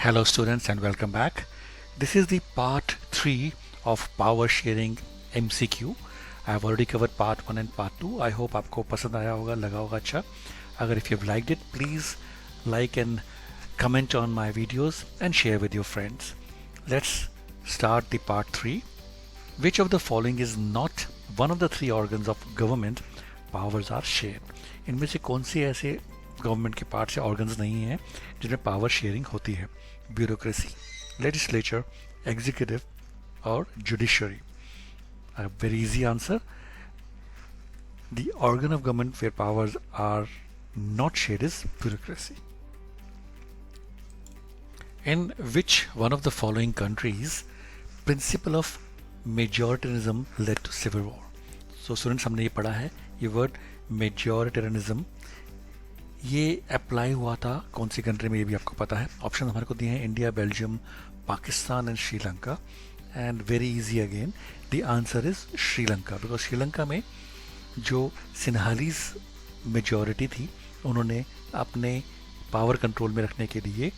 Hello students and welcome back. This is the part 3 of power sharing MCQ. I have already covered part 1 and part 2. I hope आपको पसंद आया होगा, लगा होगा अच्छा. अगर if you've liked it, please like and comment on my videos and share with your friends. Let's start the part 3. Which of the following is not one of the three organs of government powers are shared? इनमें से कौन सी ऐसे government के part से organs नहीं हैं जिनमें power sharing होती है? ब्यूरोक्रेसी, लेजिस्लेचर, एग्जीक्यूटिव और judiciary. Very easy answer. The organ of government where powers are not shared is bureaucracy. In which one of the following countries principle of majoritarianism led to civil war? So students, हमने ये पढ़ा है, ये word majoritarianism ये apply हुआ था कौन सी country में, ये भी आपको पता है. ऑप्शन हमारे को दिए हैं India, Belgium, Pakistan and Sri Lanka. And very easy again, the answer is Sri Lanka, because Sri Lanka में जो सिन्हालीज मेजॉरिटी थी उन्होंने अपने पावर कंट्रोल में रखने के लिए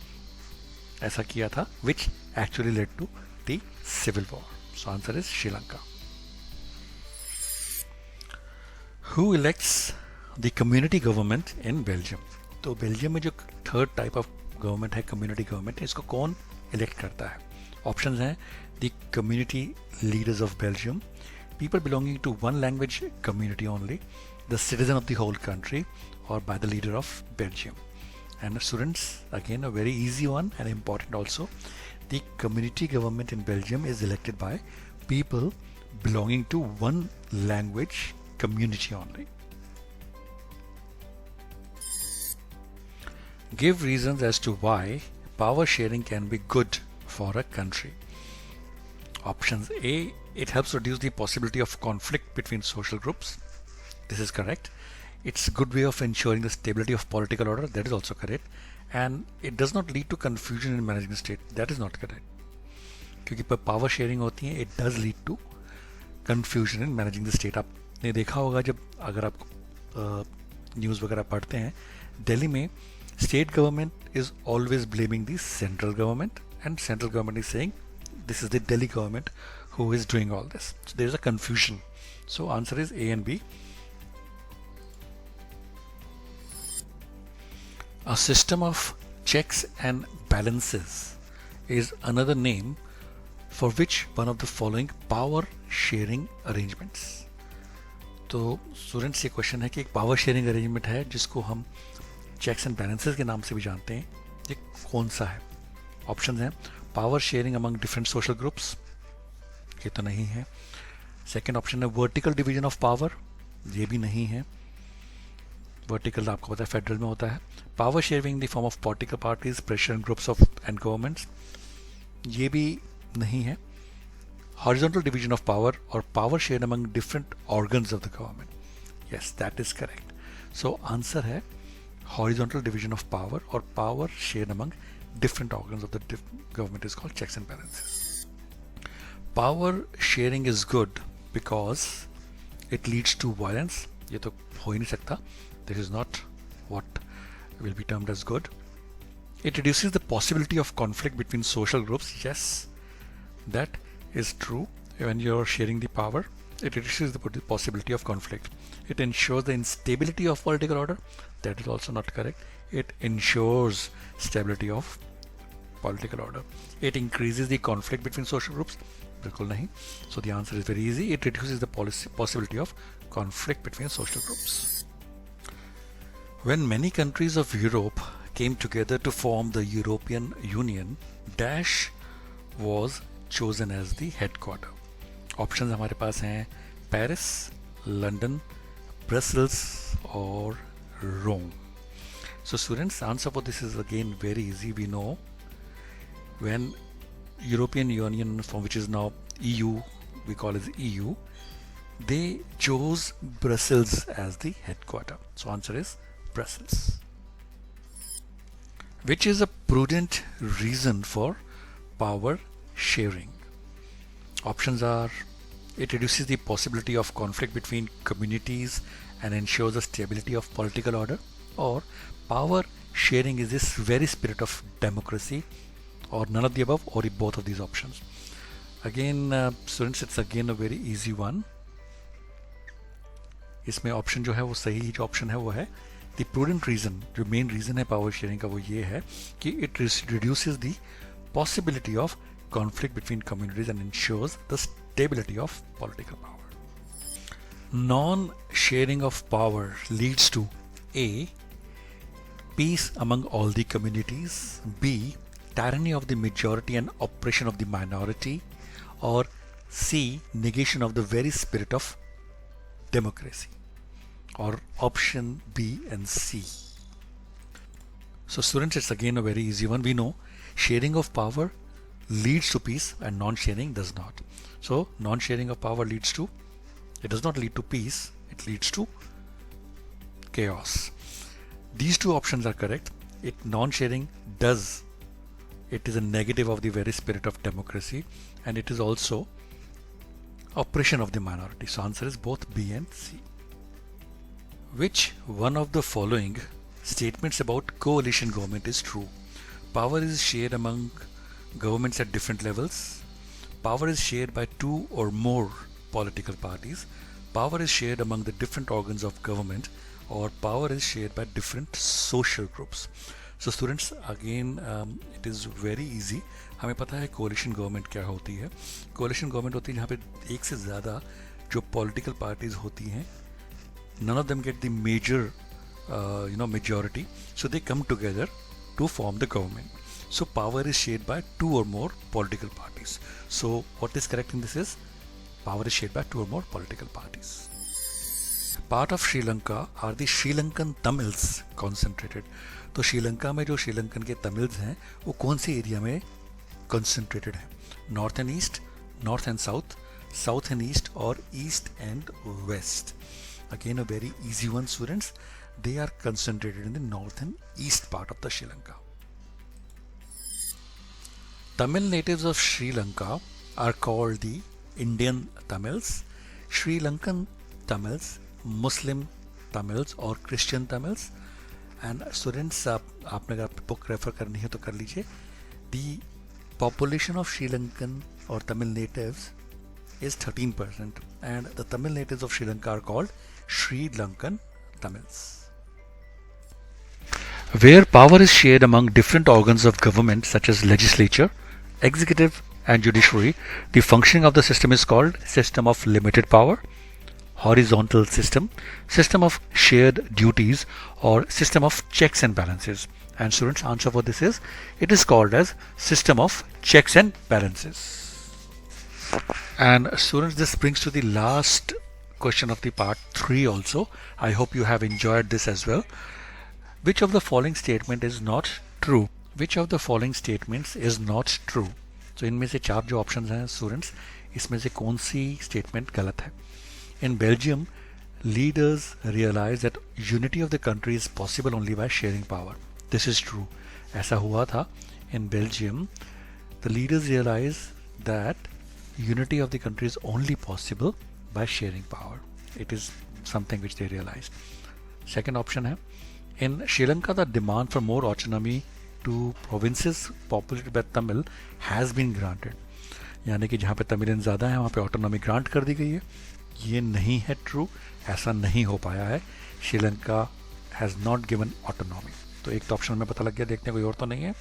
ऐसा किया था, which actually led to the civil war. So answer is Sri Lanka. Who elects the community government in Belgium? तो बेल्जियम में जो थर्ड टाइप ऑफ गवर्नमेंट है, कम्युनिटी गवर्नमेंट, इसको कौन इलेक्ट करता है? ऑप्शंस हैं the community leaders of Belgium, people belonging to one language community only, the citizen of the whole country, और by the leader of Belgium. And students, again a very easy one and important also, the community government in Belgium is elected by people belonging to one language community only. Give reasons as to why power sharing can be good for a country. Options A, it helps reduce the possibility of conflict between social groups. This is correct. It's a good way of ensuring the stability of political order. That is also correct. And it does not lead to confusion in managing the state. That is not correct. क्योंकि पर power sharing होती है, it does lead to confusion in managing the state. आपने देखा होगा जब अगर आप न्यूज़ वगैरह पढ़ते हैं, दिल्ली में state government is always blaming the central government and central government is saying this is the Delhi government who is doing all this. So there is a confusion. So answer is A and B. A system of checks and balances is another name for which one of the following power sharing arrangements. तो students, ये question है कि एक power sharing arrangement है जिसको हम checks and balances के नाम से भी जानते हैं, ये कौन सा है? ऑप्शन हैं power sharing among different social groups, ये तो नहीं है. सेकेंड ऑप्शन है वर्टिकल डिवीजन ऑफ पावर, ये भी नहीं है. वर्टिकल आपको पता है फेडरल में होता है. Power sharing in the form of political parties, pressure and groups of and governments, ये भी नहीं है. Horizontal division of power or power shared among different organs of the government. Yes, that is correct. So answer है horizontal division of power or power shared among different organs of the government is called checks and balances. Power sharing is good because it leads to violence. ये तो हो ही नहीं सकता. This is not what will be termed as good. It reduces the possibility of conflict between social groups. Yes, that is true. When you're sharing the power, it reduces the possibility of conflict. It ensures the instability of political order. That is also not correct. It ensures stability of political order. It increases the conflict between social groups. बिल्कुल नहीं. So the answer is very easy. It reduces the possibility of conflict between social groups. When many countries of Europe came together to form the European Union, Dash was chosen as the headquarter. Options हमारे पास हैं Paris, London, Brussels और रोम. So students, answer for this is again very easy. We know when European Union, from which is now EU, we call it EU, they chose Brussels as the headquarter. So answer is Brussels. Which is a prudent reason for power sharing? Options are it reduces the possibility of conflict between communities and ensures the stability of political order, or power sharing is this very spirit of democracy, or none of the above, or both of these options. Again, students, it's again a very easy one. इसमें option जो है वो सही जो option है वो है the prudent reason. जो मेन रीजन है पावर शेयरिंग का वो ये है कि it reduces the possibility of conflict between communities and ensures the stability of political power. Non-sharing of power leads to A. Peace among all the communities, B. Tyranny of the majority and oppression of the minority, or C. Negation of the very spirit of democracy, or option B and C. So students, it's again a very easy one. We know sharing of power leads to peace and non-sharing does not. So non-sharing of power it does not lead to peace, it leads to chaos. These two options are correct. Non-sharing it is a negative of the very spirit of democracy, and it is also oppression of the minority. So answer is both B and C. Which one of the following statements about coalition government is true? Power is shared among governments at different levels. Power is shared by two or more political parties. Power is shared among the different organs of government, or power is shared by different social groups. So students, again it is very easy. हमें पता है coalition government क्या होती है. Coalition government होती है जहाँ पे एक से ज़्यादा जो political parties होती हैं, none of them get the major majority, so they come together to form the government. So power is shared by two or more political parties. So what is correct in this is power is shared by two or more political parties. Part of Sri Lanka are the Sri Lankan Tamils concentrated. तो श्रीलंका में जो श्रीलंकन के Tamils हैं वो कौन से area में concentrated है? North and east, north and south, south and east, और east and west. Again a very easy one, students. They are concentrated in the north and east part of the Sri Lanka. Tamil natives of Sri Lanka are called the Indian Tamils, Sri Lankan Tamils, Muslim Tamils, or Christian Tamils. And students, आपने अगर book refer करनी है तो कर लीजिए. The population of Sri Lankan or Tamil natives is 13%, and the Tamil natives of Sri Lanka are called Sri Lankan Tamils. Where power is shared among different organs of government such as legislature, executive and judiciary, the functioning of the system is called system of limited power, horizontal system, system of shared duties, or system of checks and balances. And students, answer for this is it is called as system of checks and balances. And students, this brings to the last question of the part 3 also. I hope you have enjoyed this as well. Which of the following statement is not true? Which of the following statements is not true? So इनमें से 4 जो options हैं students, इसमें से कौन सी statement गलत है? In Belgium, leaders realized that unity of the country is possible only by sharing power. This is true. ऐसा हुआ था. In Belgium, the leaders realized that unity of the country is only possible by sharing power. It is something which they realized. Second option है, in Sri Lanka, the demand for more autonomy to provinces populated by Tamil has been granted. यानी कि जहाँ पे तमिलियन ज़्यादा है वहाँ पे autonomy grant कर दी गई है. ये नहीं है ट्रू, ऐसा नहीं हो पाया है. Sri Lanka has not given autonomy. तो एक तो ऑप्शन में पता लग गया, देखते हैं कोई और तो नहीं है.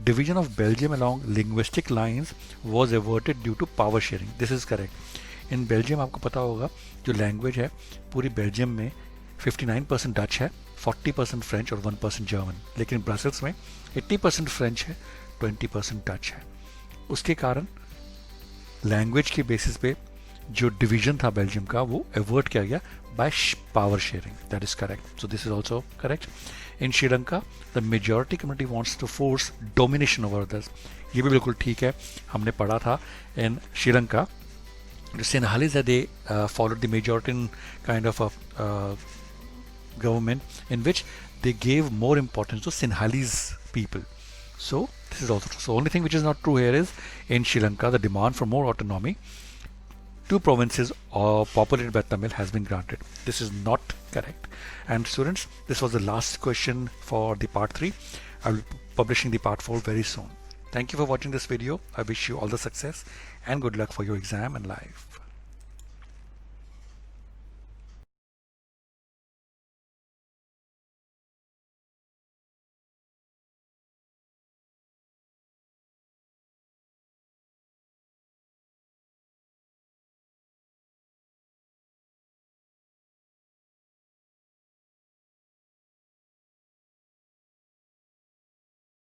Division of Belgium along linguistic lines was averted due to power sharing. This is correct. In Belgium आपको पता होगा जो लैंग्वेज है पूरी बेल्जियम में 59% डच है, 40% फ्रेंच और 1% जर्मन. लेकिन ब्रसेल्स में 80% फ्रेंच है, 20% डच है. उसके कारण लैंग्वेज के बेसिस पे जो डिवीजन था बेल्जियम का वो एवर्ट किया गया by power sharing. That is correct. So this is also correct. In Sri Lanka the majority community wants to force domination over others. ये भी बिल्कुल ठीक है, हमने पढ़ा था. इन Sri Lanka the Sinhalese, they followed the Majoritan kind of a government in which they gave more importance to Sinhalese people. So this is also true. So only thing which is not true here is in Sri Lanka the demand for more autonomy to provinces populated by Tamil has been granted. This is not correct. And students, this was the last question for the part 3. I will be publishing the part 4 very soon. Thank you for watching this video. I wish you all the success and good luck for your exam and life.